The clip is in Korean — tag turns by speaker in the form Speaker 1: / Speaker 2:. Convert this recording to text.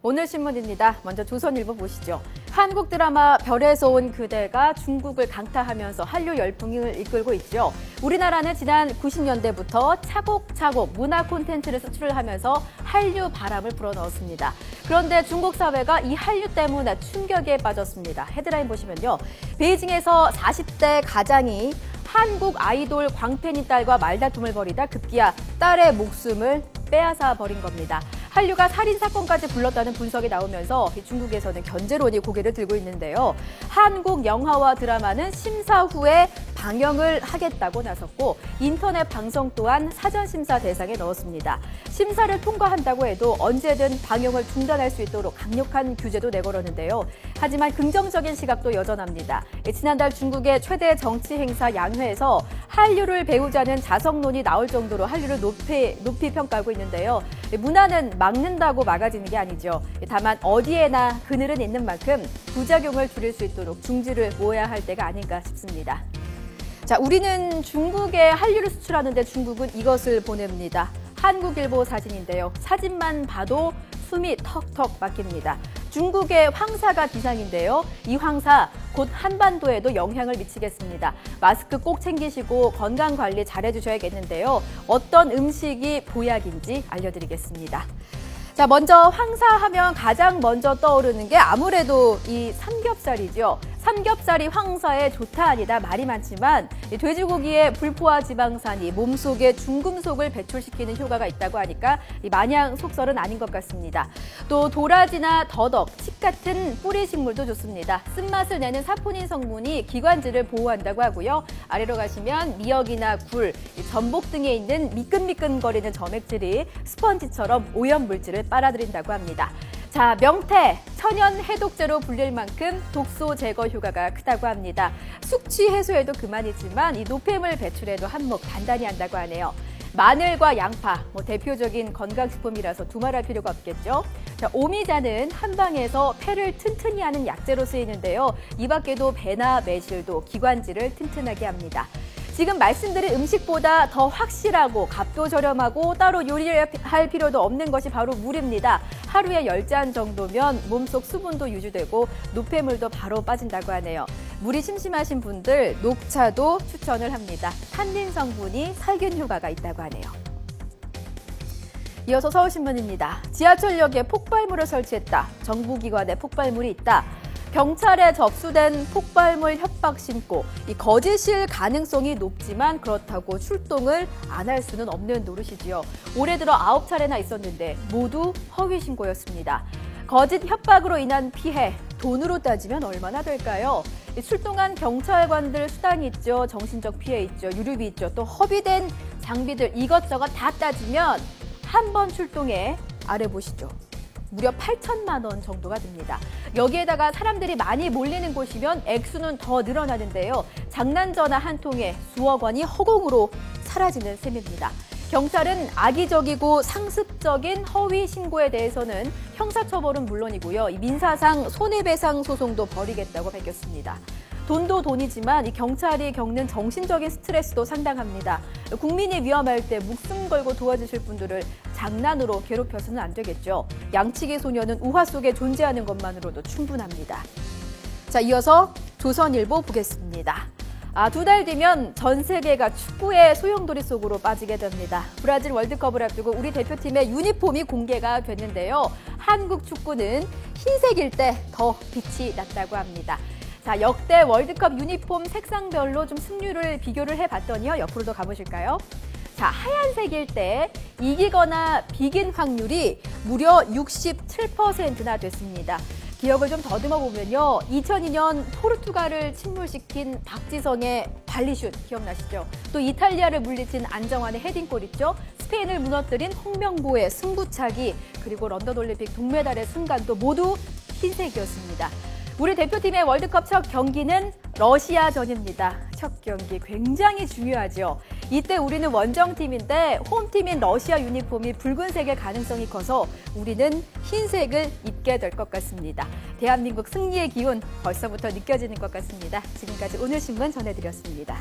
Speaker 1: 오늘 신문입니다. 먼저 조선일보 보시죠. 한국 드라마 별에서 온 그대가 중국을 강타하면서 한류 열풍을 이끌고 있죠. 우리나라는 지난 90년대부터 차곡차곡 문화 콘텐츠를 수출을 하면서 한류 바람을 불어넣었습니다. 그런데 중국 사회가 이 한류 때문에 충격에 빠졌습니다. 헤드라인 보시면요. 베이징에서 40대 가장이 한국 아이돌 광팬인 딸과 말다툼을 벌이다 급기야 딸의 목숨을 빼앗아 버린 겁니다. 한류가 살인사건까지 불렀다는 분석이 나오면서 중국에서는 견제론이 고개를 들고 있는데요. 한국 영화와 드라마는 심사 후에 방영을 하겠다고 나섰고 인터넷 방송 또한 사전심사 대상에 넣었습니다. 심사를 통과한다고 해도 언제든 방영을 중단할 수 있도록 강력한 규제도 내걸었는데요. 하지만 긍정적인 시각도 여전합니다. 지난달 중국의 최대 정치 행사 양회에서 한류를 배우자는 자성론이 나올 정도로 한류를 높이 평가하고 있는데요. 문화는 막는다고 막아지는 게 아니죠. 다만 어디에나 그늘은 있는 만큼 부작용을 줄일 수 있도록 중지를 모아야 할 때가 아닌가 싶습니다. 자, 우리는 중국에 한류를 수출하는데 중국은 이것을 보냅니다. 한국일보 사진인데요. 사진만 봐도 숨이 턱턱 막힙니다. 중국의 황사가 기상인데요. 이 황사 곧 한반도에도 영향을 미치겠습니다. 마스크 꼭 챙기시고 건강관리 잘해주셔야겠는데요. 어떤 음식이 보약인지 알려드리겠습니다. 자, 먼저 황사하면 가장 먼저 떠오르는 게 아무래도 이 삼겹살이죠. 삼겹살이 황사에 좋다 아니다 말이 많지만 돼지고기의 불포화 지방산이 몸속에 중금속을 배출시키는 효과가 있다고 하니까 마냥 속설은 아닌 것 같습니다. 또 도라지나 더덕, 칡 같은 뿌리 식물도 좋습니다. 쓴맛을 내는 사포닌 성분이 기관지를 보호한다고 하고요. 아래로 가시면 미역이나 굴, 전복 등에 있는 미끈미끈거리는 점액질이 스펀지처럼 오염물질을 빨아들인다고 합니다. 자, 명태, 천연 해독제로 불릴 만큼 독소 제거 효과가 크다고 합니다. 숙취 해소에도 그만이지만 이 노폐물 배출에도 한몫 단단히 한다고 하네요. 마늘과 양파, 대표적인 건강식품이라서 두말할 필요가 없겠죠. 자, 오미자는 한방에서 폐를 튼튼히 하는 약재로 쓰이는데요. 이 밖에도 배나 매실도 기관지를 튼튼하게 합니다. 지금 말씀드린 음식보다 더 확실하고 값도 저렴하고 따로 요리를 할 필요도 없는 것이 바로 물입니다. 하루에 10잔 정도면 몸속 수분도 유지되고 노폐물도 바로 빠진다고 하네요. 물이 심심하신 분들 녹차도 추천을 합니다. 탄닌 성분이 살균 효과가 있다고 하네요. 이어서 서울신문입니다. 지하철역에 폭발물을 설치했다. 정부기관에 폭발물이 있다. 경찰에 접수된 폭발물 협박 신고, 이 거짓일 가능성이 높지만 그렇다고 출동을 안 할 수는 없는 노릇이지요. 올해 들어 9차례나 있었는데 모두 허위 신고였습니다. 거짓 협박으로 인한 피해, 돈으로 따지면 얼마나 될까요? 출동한 경찰관들 수당이 있죠. 정신적 피해 있죠. 유류비 있죠. 또 허위된 장비들 이것저것 다 따지면 한 번 출동에 아래 보시죠. 무려 8천만 원 정도가 듭니다. 여기에다가 사람들이 많이 몰리는 곳이면 액수는 더 늘어나는데요. 장난전화 한 통에 수억 원이 허공으로 사라지는 셈입니다. 경찰은 악의적이고 상습적인 허위 신고에 대해서는 형사처벌은 물론이고요. 민사상 손해배상 소송도 벌이겠다고 밝혔습니다. 돈도 돈이지만 이 경찰이 겪는 정신적인 스트레스도 상당합니다. 국민이 위험할 때 목숨 걸고 도와주실 분들을 장난으로 괴롭혀서는 안 되겠죠. 양치기 소녀는 우화 속에 존재하는 것만으로도 충분합니다. 자, 이어서 조선일보 보겠습니다. 2달 뒤면 전 세계가 축구의 소용돌이 속으로 빠지게 됩니다. 브라질 월드컵을 앞두고 우리 대표팀의 유니폼이 공개가 됐는데요. 한국 축구는 흰색일 때 더 빛이 났다고 합니다. 자, 역대 월드컵 유니폼 색상별로 좀 승률을 비교를 해봤더니요. 옆으로도 가보실까요? 자, 하얀색일 때 이기거나 비긴 확률이 무려 67%나 됐습니다. 기억을 좀 더듬어 보면요. 2002년 포르투갈을 침몰시킨 박지성의 발리슛 기억나시죠? 또 이탈리아를 물리친 안정환의 헤딩골 있죠? 스페인을 무너뜨린 홍명보의 승부차기, 그리고 런던 올림픽 동메달의 순간도 모두 흰색이었습니다. 우리 대표팀의 월드컵 첫 경기는 러시아전입니다. 첫 경기 굉장히 중요하죠. 이때 우리는 원정팀인데 홈팀인 러시아 유니폼이 붉은색의 가능성이 커서 우리는 흰색을 입게 될 것 같습니다. 대한민국 승리의 기운 벌써부터 느껴지는 것 같습니다. 지금까지 오늘 신문 전해드렸습니다.